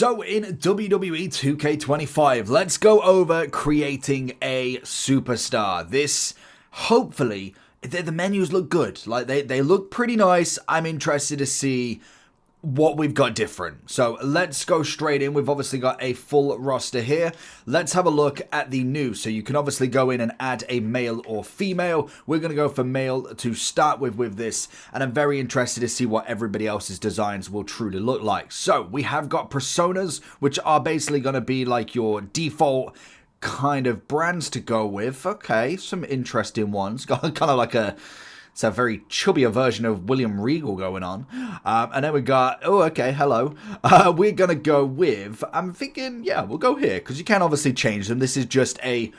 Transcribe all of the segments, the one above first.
So in WWE 2k25, let's go over creating a superstar. This, hopefully, the menus look good. Like, they look pretty nice. I'm interested to see what we've got different. So let's go straight in. We've obviously got a full roster here. Let's have a look at the new. So you can obviously go in and add a male or female. We're going to go for male to start with this. And I'm very interested to see what everybody else's designs will truly look like. So we have got personas, which are basically going to be like your default kind of brands to go with. Okay, some interesting ones. Got kind of like it's a very chubbier version of William Regal going on. And then we got, oh, okay, hello. We're going to go with, I'm thinking, yeah, we'll go here. Because you can obviously change them. This is just a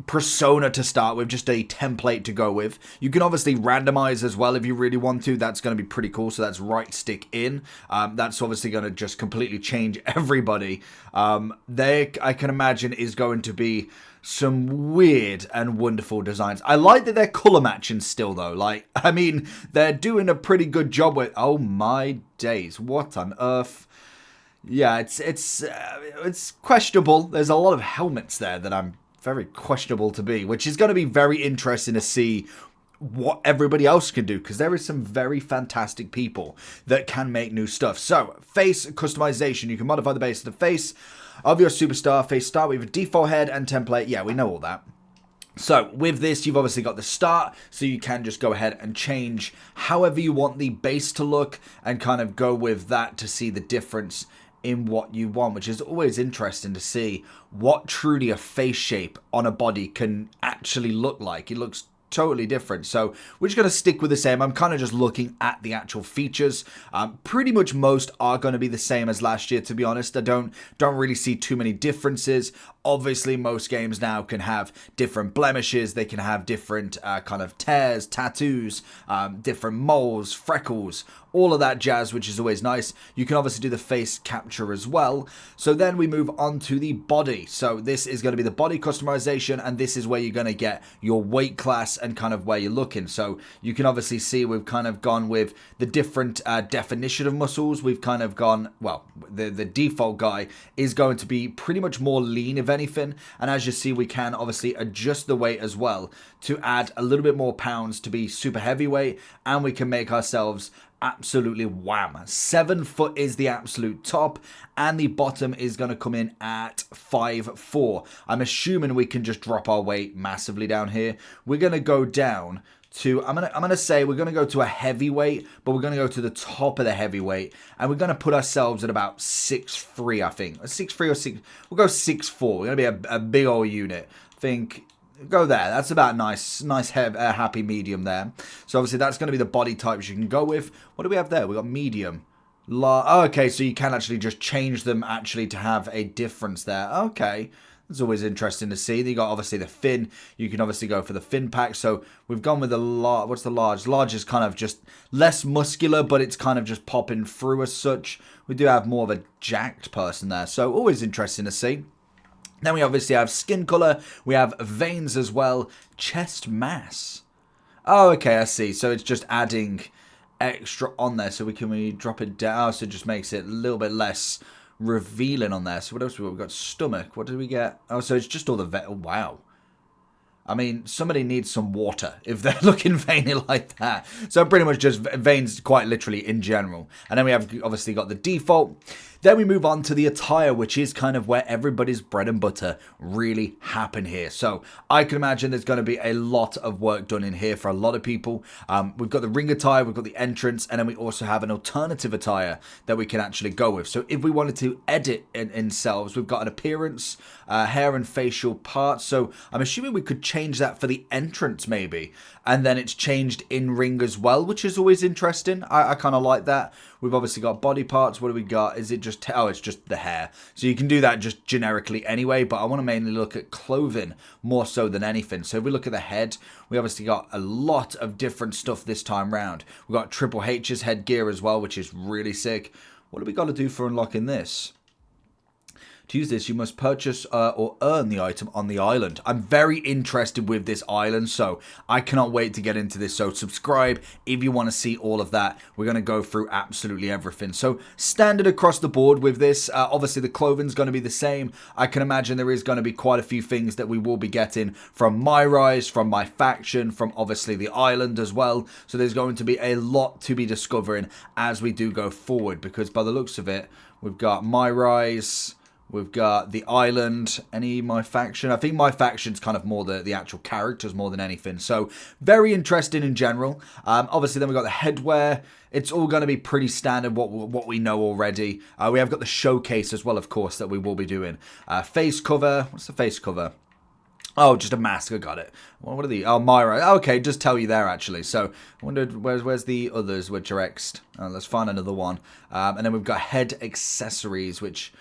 persona to start with, just a template to go with. You can obviously randomize as well if you really want to. That's going to be pretty cool. So that's right stick in. That's obviously going to just completely change everybody. There, I can imagine, is going to be some weird and wonderful designs. I like that they're color matching still though. Like, I mean, they're doing a pretty good job with, oh my days, what on earth. Yeah, it's questionable. There's a lot of helmets there that I'm very questionable to be, which is going to be very interesting to see what everybody else can do, because there is some very fantastic people that can make new stuff. So, face customization. You can modify the base of the face of your superstar. Face start with a default head and template. Yeah, we know all that. So, with this, you've obviously got the start, so you can just go ahead and change however you want the base to look and kind of go with that to see the difference in what you want, which is always interesting to see what truly a face shape on a body can actually look like. It looks totally different. So we're just going to stick with the same. I'm kind of just looking at the actual features. Pretty much most are going to be the same as last year, to be honest. I don't really see too many differences. Obviously, most games now can have different blemishes. They can have different kind of tears, tattoos, different moles, freckles, all of that jazz, which is always nice. You can obviously do the face capture as well. So then we move on to the body. So this is going to be the body customization, and this is where you're going to get your weight class and kind of where you're looking. So you can obviously see we've kind of gone with the different definition of muscles. We've kind of gone, well, the default guy is going to be pretty much more lean, if anything. And as you see, we can obviously adjust the weight as well to add a little bit more pounds to be super heavyweight, and we can make ourselves absolutely wham. 7 foot is the absolute top, and the bottom is going to come in at 5'4". I'm assuming we can just drop our weight massively down here. We're going to go down to, I'm gonna say we're gonna go to a heavyweight, but we're gonna go to the top of the heavyweight, and we're gonna put ourselves at about 6'3", I think. 6'3" or 6. We'll go 6'4". We're gonna be a big old unit. I think. Go there. That's about nice happy medium there. So obviously that's going to be the body types you can go with. What do we have there? We got medium. Oh, okay, so you can actually just change them actually to have a difference there. Okay. It's always interesting to see. You got obviously the fin. You can obviously go for the fin pack. So we've gone with the large. What's the large? Large is kind of just less muscular, but it's kind of just popping through as such. We do have more of a jacked person there. So always interesting to see. Then we obviously have skin color, we have veins as well, chest mass. Oh, okay, I see. So it's just adding extra on there. So we drop it down, so it just makes it a little bit less revealing on there. So what else have we got? We've got stomach. What did we get? Oh, so it's just all the oh, wow. I mean, somebody needs some water if they're looking veiny like that. So pretty much just veins quite literally in general. And then we have obviously got the default. Then we move on to the attire, which is kind of where everybody's bread and butter really happen here. So I can imagine there's going to be a lot of work done in here for a lot of people. We've got the ring attire, we've got the entrance, and then we also have an alternative attire that we can actually go with. So if we wanted to edit in selves, we've got an appearance, hair and facial parts. So I'm assuming we could change that for the entrance maybe. And then it's changed in ring as well, which is always interesting. I kind of like that. We've obviously got body parts. What do we got? Is it just, oh, it's just the hair. So you can do that just generically anyway, but I want to mainly look at clothing more so than anything. So if we look at the head, we obviously got a lot of different stuff this time round. We've got Triple H's headgear as well, which is really sick. What do we got to do for unlocking this? To use this, you must purchase or earn the item on the island. I'm very interested with this island, so I cannot wait to get into this. So subscribe if you want to see all of that. We're going to go through absolutely everything. So standard across the board with this. Obviously, the clothing's going to be the same. I can imagine there is going to be quite a few things that we will be getting from my rise, from my faction, from obviously the island as well. So there's going to be a lot to be discovering as we do go forward, because by the looks of it, we've got my rise, we've got the island, my faction. I think my faction's kind of more the actual characters more than anything. So very interesting in general. Obviously then we've got the headwear. It's all going to be pretty standard, what we know already. We have got the showcase as well, of course, that we will be doing. Face cover. What's the face cover? Oh, just a mask. I got it. What are the... Oh, Myra. Okay, just tell you there, actually. So, I wondered, where's the others which are X'd? Let's find another one. And then we've got head accessories, which...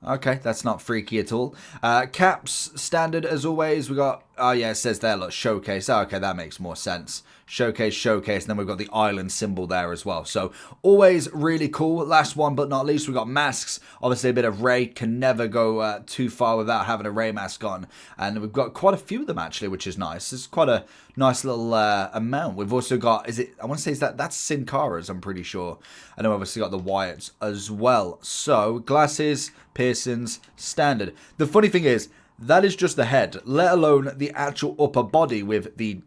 Okay, that's not freaky at all. Caps, standard as always. We got... Oh, yeah, it says there, look, showcase. Oh, okay, that makes more sense. Showcase, showcase, and then we've got the island symbol there as well. So, always really cool. Last one, but not least, we've got masks. Obviously, a bit of Ray. Can never go too far without having a Ray mask on. And we've got quite a few of them, actually, which is nice. It's quite a nice little amount. We've also got... I want to say, that's Sin Cara's, I'm pretty sure. And then we've obviously got the Wyatts as well. So, glasses, piercings, standard. The funny thing is, that is just the head, let alone the actual upper body with the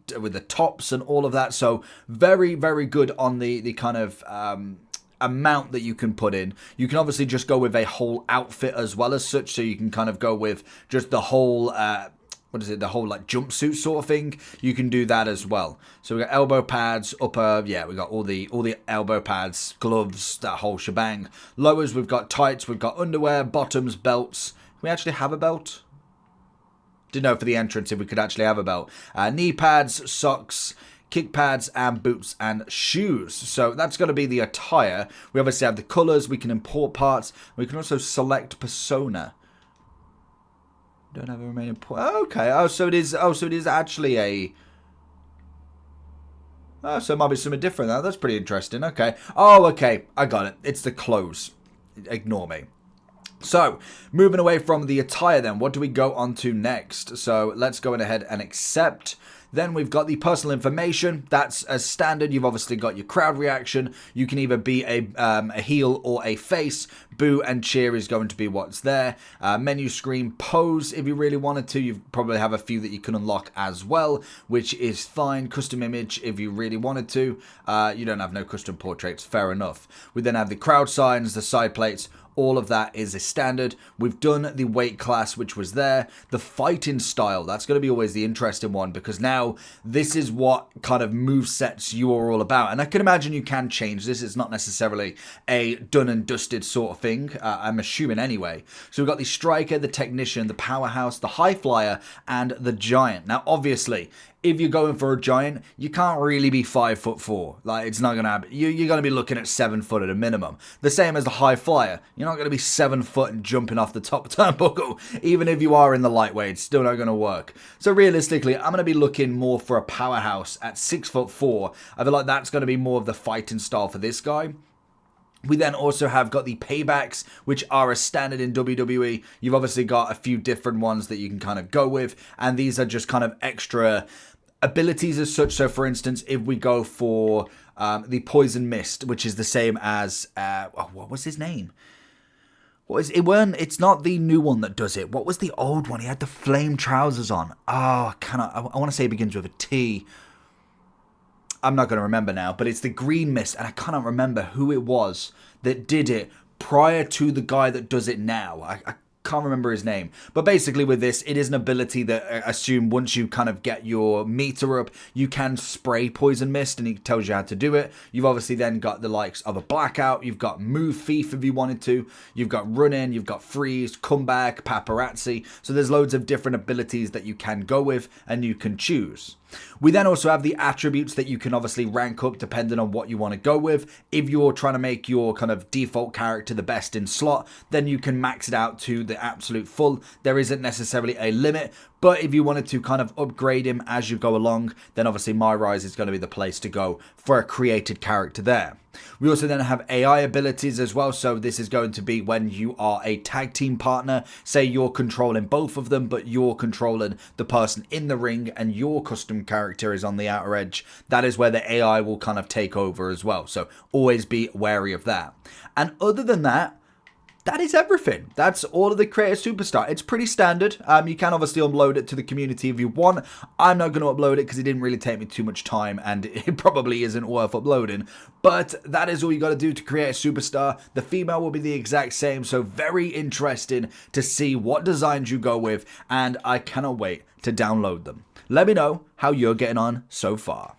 tops and all of that. So very, very good on the kind of amount that you can put in. You can obviously just go with a whole outfit as well as such. So you can kind of go with just the whole... the whole like jumpsuit sort of thing. You can do that as well. So we got elbow pads, upper, yeah, we got all the elbow pads, gloves, that whole shebang. Lowers, we've got tights, we've got underwear, bottoms, belts. Can we actually have a belt? Didn't know for the entrance if we could actually have a belt. Knee pads, socks, kick pads, and boots and shoes. So that's going to be the attire. We obviously have the colours. We can import parts. We can also select persona. Don't have a remaining point. Okay. Oh, so it is. Oh, so it is actually a. Oh, so it might be something different. That's pretty interesting. Okay. Oh, okay. I got it. It's the clothes. Ignore me. So, moving away from the attire then, what do we go on to next? So, let's go ahead and accept. Then we've got the personal information. That's as standard. You've obviously got your crowd reaction. You can either be a heel or a face. Boo and cheer is going to be what's there. Menu screen, pose if you really wanted to. You probably have a few that you can unlock as well, which is fine. Custom image if you really wanted to. You don't have no custom portraits. Fair enough. We then have the crowd signs, the side plates. All of that is a standard. We've done the weight class, which was there. The fighting style, that's going to be always the interesting one, because now this is what kind of movesets you are all about. And I can imagine you can change this. It's not necessarily a done and dusted sort of thing. I'm assuming anyway. So we've got the striker, the technician, the powerhouse, the high flyer, and the giant. Now, obviously, if you're going for a giant, you can't really be 5'4". Like, it's not going to happen. You're going to be looking at 7 foot at a minimum. The same as the high flyer. You're not going to be 7 foot and jumping off the top turnbuckle. Even if you are in the lightweight, it's still not going to work. So realistically, I'm going to be looking more for a powerhouse at 6'4". I feel like that's going to be more of the fighting style for this guy. We then also have got the paybacks, which are a standard in WWE. You've obviously got a few different ones that you can kind of go with, and these are just kind of extra abilities as such. So for instance, if we go for the poison mist, which is the same as what was his name? What is it? It's not the new one that does it. What was the old one? He had the flame trousers on. Oh, I want to say it begins with a T. I'm not going to remember now, but it's the green mist, and I cannot remember who it was that did it prior to the guy that does it now. I can't remember his name. But basically with this, it is an ability that I assume once you kind of get your meter up, you can spray poison mist, and it tells you how to do it. You've obviously then got the likes of a blackout. You've got move thief if you wanted to. You've got run in. You've got freeze, comeback, paparazzi. So there's loads of different abilities that you can go with and you can choose. We then also have the attributes that you can obviously rank up depending on what you want to go with. If you're trying to make your kind of default character the best in slot, then you can max it out to the absolute full. There isn't necessarily a limit, But if you wanted to kind of upgrade him as you go along, then obviously My Rise is going to be the place to go for a created character there. We also then have AI abilities as well, so this is going to be when you are a tag team partner, say you're controlling both of them, but you're controlling the person in the ring and your custom character is on the outer edge. That is where the AI will kind of take over as well, so always be wary of that. And other than that, that is everything. That's all of the Create a Superstar. It's pretty standard. You can obviously upload it to the community if you want. I'm not going to upload it because it didn't really take me too much time and it probably isn't worth uploading. But that is all you got to do to create a superstar. The female will be the exact same, so very interesting to see what designs you go with, and I cannot wait to download them. Let me know how you're getting on so far.